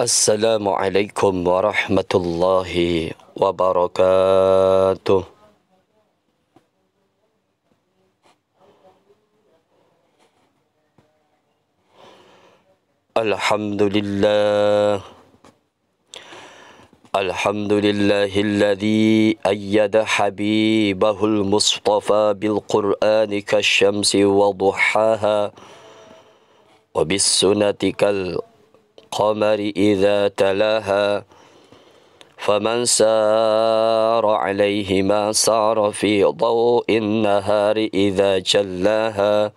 Assalamualaikum warahmatullahi wabarakatuh. Alhamdulillah. Alhamdulillahilladzi ayyada habibahul mustafa bil qur'ani kasyamsi wa duhaha wa bis sunnati kal qamari idza talaha faman sara alaihi ma sara fi dhaw'in nahari idza jallaha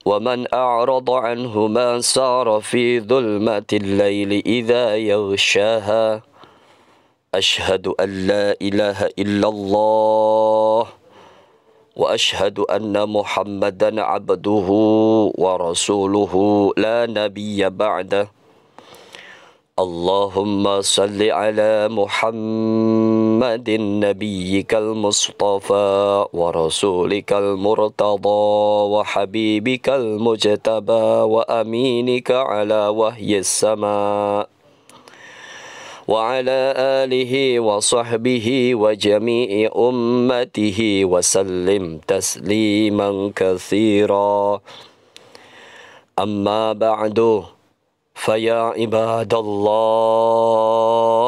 wa man a'rada anhu ma sara fi dhulmatil laili idza yaghshaha ashhadu an la ilaha illallah wa ashhadu anna Muhammadan abduhu wa rasuluhu la nabiyya ba'dah. Allahumma salli ala Muhammadin nabiyyikal mustafa wa rasulikal murtada wa habibikal mujtaba wa aminika ala wahyis sama وعلى آله وصحبه وجميع أمته وسلم تسليما كثيرا أما بعد فيا عباد الله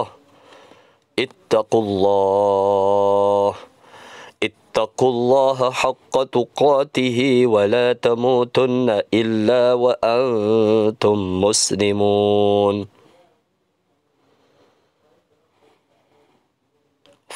اتقوا الله حق تقاته ولا تموتن إلا وأنتم مسلمون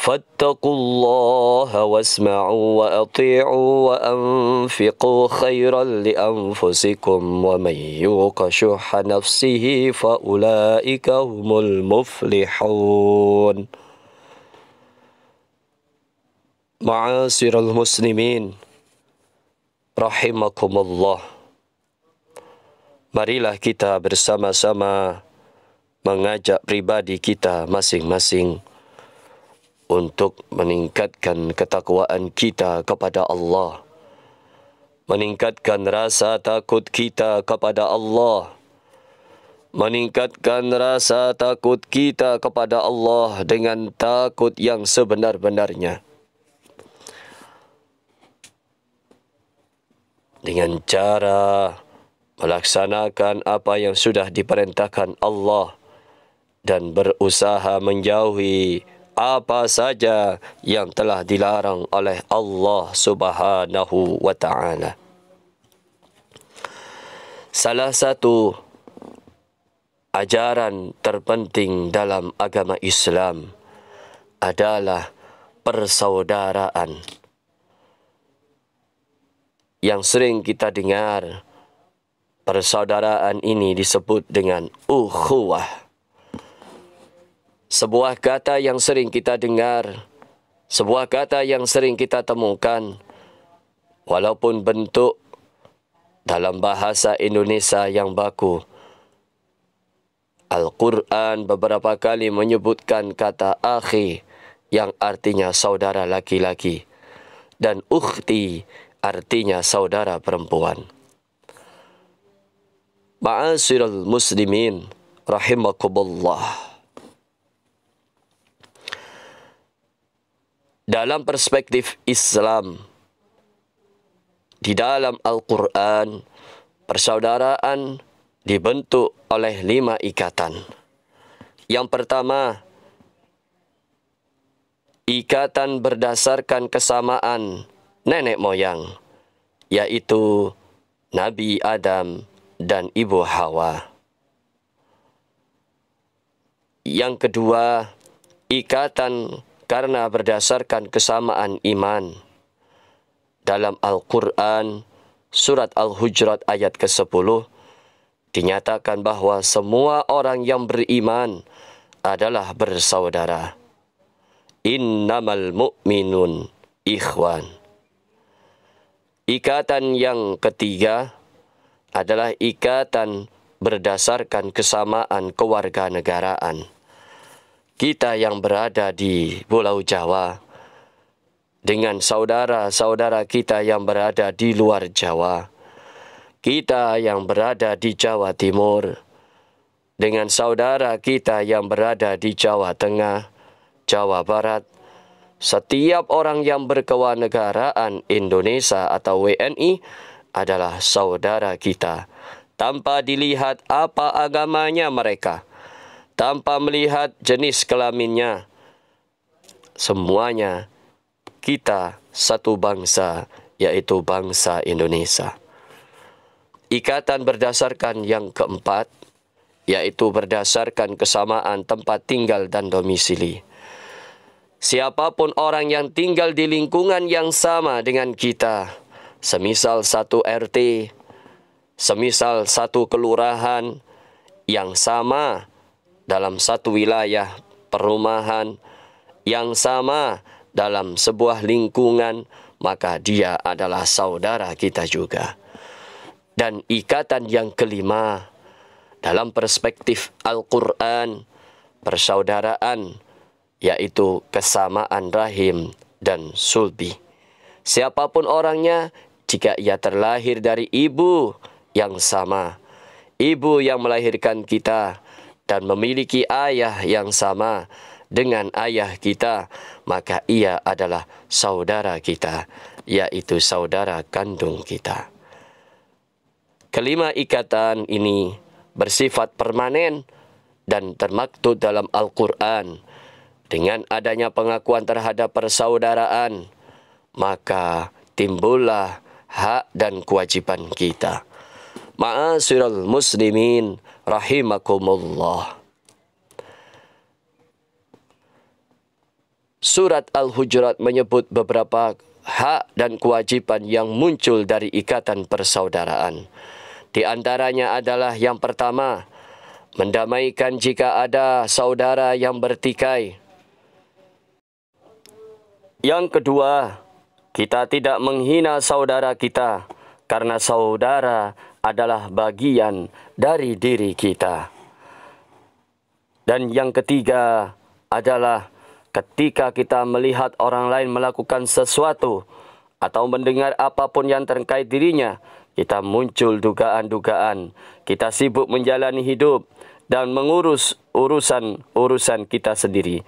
فاتقوا الله واسمعوا وأطيعوا وأنفقوا خيرا لأنفسكم ومن يوق شح نفسه فأولئك هم المفلحون. معاشر المسلمين rahimakumullah. Marilah kita bersama-sama mengajak pribadi kita masing-masing untuk meningkatkan ketakwaan kita kepada Allah, meningkatkan rasa takut kita kepada Allah, meningkatkan rasa takut kita kepada Allah dengan takut yang sebenar-benarnya, dengan cara melaksanakan apa yang sudah diperintahkan Allah dan berusaha menjauhi apa saja yang telah dilarang oleh Allah Subhanahu wa ta'ala. Salah satu ajaran terpenting dalam agama Islam adalah persaudaraan. Yang sering kita dengar, persaudaraan ini disebut dengan ukhuwah. Sebuah kata yang sering kita dengar, sebuah kata yang sering kita temukan, walaupun bentuk dalam bahasa Indonesia yang baku. Al-Quran beberapa kali menyebutkan kata akhi yang artinya saudara laki-laki dan ukhti artinya saudara perempuan. Ma'asyiral muslimin rahimakumullah. Dalam perspektif Islam, di dalam Al-Quran, persaudaraan dibentuk oleh 5 ikatan. Yang pertama, ikatan berdasarkan kesamaan nenek moyang, yaitu Nabi Adam dan Ibu Hawa. Yang kedua, ikatan karena berdasarkan kesamaan iman. Dalam Al-Quran, surat Al-Hujurat ayat ke-10, dinyatakan bahawa semua orang yang beriman adalah bersaudara. Innamal mu'minun ikhwan. Ikatan yang ketiga adalah ikatan berdasarkan kesamaan kewarganegaraan. Kita yang berada di Pulau Jawa dengan saudara-saudara kita yang berada di luar Jawa, kita yang berada di Jawa Timur, dengan saudara kita yang berada di Jawa Tengah, Jawa Barat. Setiap orang yang berkewarganegaraan Indonesia atau WNI adalah saudara kita, tanpa dilihat apa agamanya mereka, tanpa melihat jenis kelaminnya. Semuanya kita satu bangsa, yaitu bangsa Indonesia. Ikatan berdasarkan yang keempat, yaitu berdasarkan kesamaan tempat tinggal dan domisili. Siapapun orang yang tinggal di lingkungan yang sama dengan kita, semisal satu RT, semisal satu kelurahan yang sama dalam satu wilayah perumahan, yang sama dalam sebuah lingkungan, maka dia adalah saudara kita juga. Dan ikatan yang kelima, dalam perspektif Al-Quran, persaudaraan, yaitu kesamaan rahim dan sulbi. Siapapun orangnya, jika ia terlahir dari ibu yang sama, ibu yang melahirkan kita, dan memiliki ayah yang sama dengan ayah kita, maka ia adalah saudara kita, yaitu saudara kandung kita. Kelima ikatan ini bersifat permanen dan termaktub dalam Al-Quran. Dengan adanya pengakuan terhadap persaudaraan, maka timbullah hak dan kewajiban kita. Ma'asyiral muslimin rahimakumullah. Surat Al-Hujurat menyebut beberapa hak dan kewajiban yang muncul dari ikatan persaudaraan. Di antaranya adalah yang pertama, mendamaikan jika ada saudara yang bertikai. Yang kedua, kita tidak menghina saudara kita, karena saudara adalah bagian dari diri kita. Dan yang ketiga adalah ketika kita melihat orang lain melakukan sesuatu atau mendengar apapun yang terkait dirinya, kita muncul dugaan-dugaan, kita sibuk menjalani hidup dan mengurus urusan kita sendiri.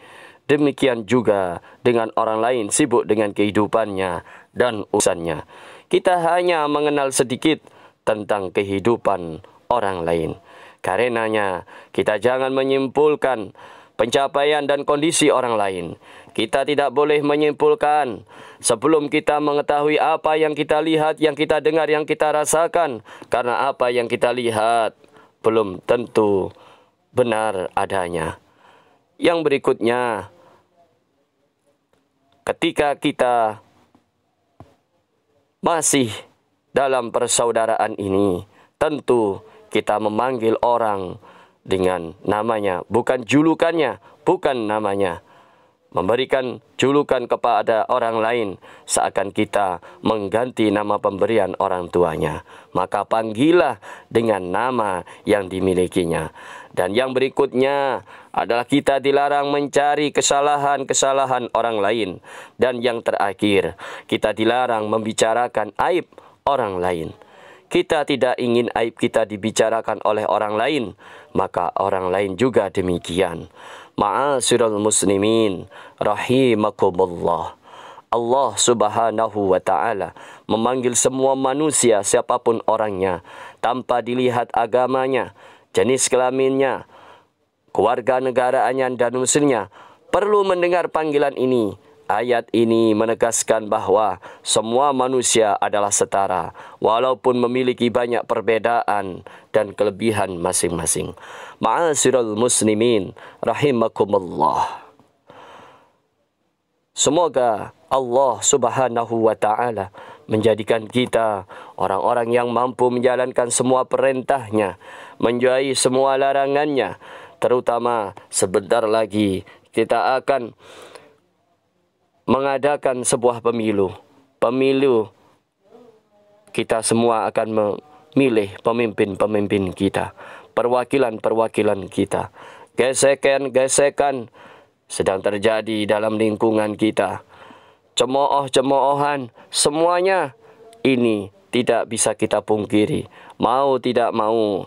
Demikian juga dengan orang lain sibuk dengan kehidupannya dan urusannya. Kita hanya mengenal sedikit tentang kehidupan orang lain. Karenanya, kita jangan menyimpulkan pencapaian dan kondisi orang lain. Kita tidak boleh menyimpulkan sebelum kita mengetahui apa yang kita lihat, yang kita dengar, yang kita rasakan. Karena apa yang kita lihat belum tentu benar adanya. Yang berikutnya, ketika kita masih dalam persaudaraan ini, tentu kita memanggil orang dengan namanya, bukan julukannya, bukan namanya. Memberikan julukan kepada orang lain seakan kita mengganti nama pemberian orang tuanya. Maka panggillah dengan nama yang dimilikinya. Dan yang berikutnya adalah kita dilarang mencari kesalahan-kesalahan orang lain. Dan yang terakhir, kita dilarang membicarakan aib orang lain. Kita tidak ingin aib kita dibicarakan oleh orang lain, maka orang lain juga demikian. Ma'asyiral muslimin rahimakumullah. Allah Subhanahu wa taala memanggil semua manusia siapapun orangnya tanpa dilihat agamanya, jenis kelaminnya, kewarganegaraannya dan usulnya. Perlu mendengar panggilan ini. Ayat ini menegaskan bahwa semua manusia adalah setara, walaupun memiliki banyak perbedaan dan kelebihan masing-masing. Ma'asyiral muslimin rahimakumullah. Semoga Allah Subhanahu wa taala menjadikan kita orang-orang yang mampu menjalankan semua perintahnya, menjauhi semua larangannya. Terutama sebentar lagi kita akan mengadakan sebuah pemilu. Pemilu, kita semua akan memilih pemimpin-pemimpin kita, perwakilan-perwakilan kita. Gesekan-gesekan sedang terjadi dalam lingkungan kita. Cemooh-cemoohan, semuanya ini tidak bisa kita pungkiri. Mau tidak mau,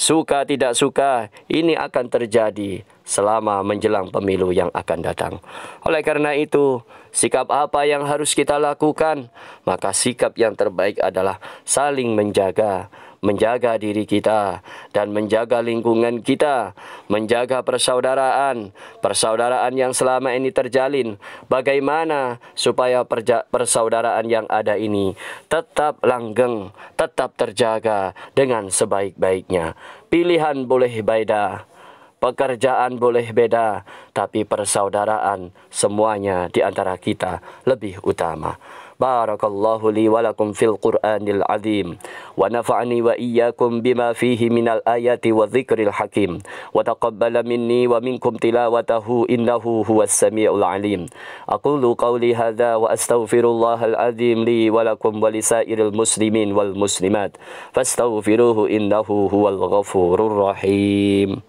suka tidak suka, ini akan terjadi selama menjelang pemilu yang akan datang. Oleh karena itu, sikap apa yang harus kita lakukan? Maka sikap yang terbaik adalah saling menjaga diri kita dan menjaga lingkungan kita, menjaga persaudaraan yang selama ini terjalin. Bagaimana supaya persaudaraan yang ada ini tetap langgeng, tetap terjaga dengan sebaik-baiknya. Pilihan boleh beda, pekerjaan boleh beda, tapi persaudaraan semuanya di antara kita lebih utama. Barakallahu li wa lakum fil Qur'anil azim wa nafa'ani wa iyyakum bima fihi minal ayati wa dzikril hakim wa taqabbala minni wa minkum tilawatahu innahu huwas samiul alim. Aqulu qawli hadza wa astaghfirullahal azim li wa lakum wa lisairil muslimin wal muslimat fastaghfiruhu innahu huwal ghafurur rahim.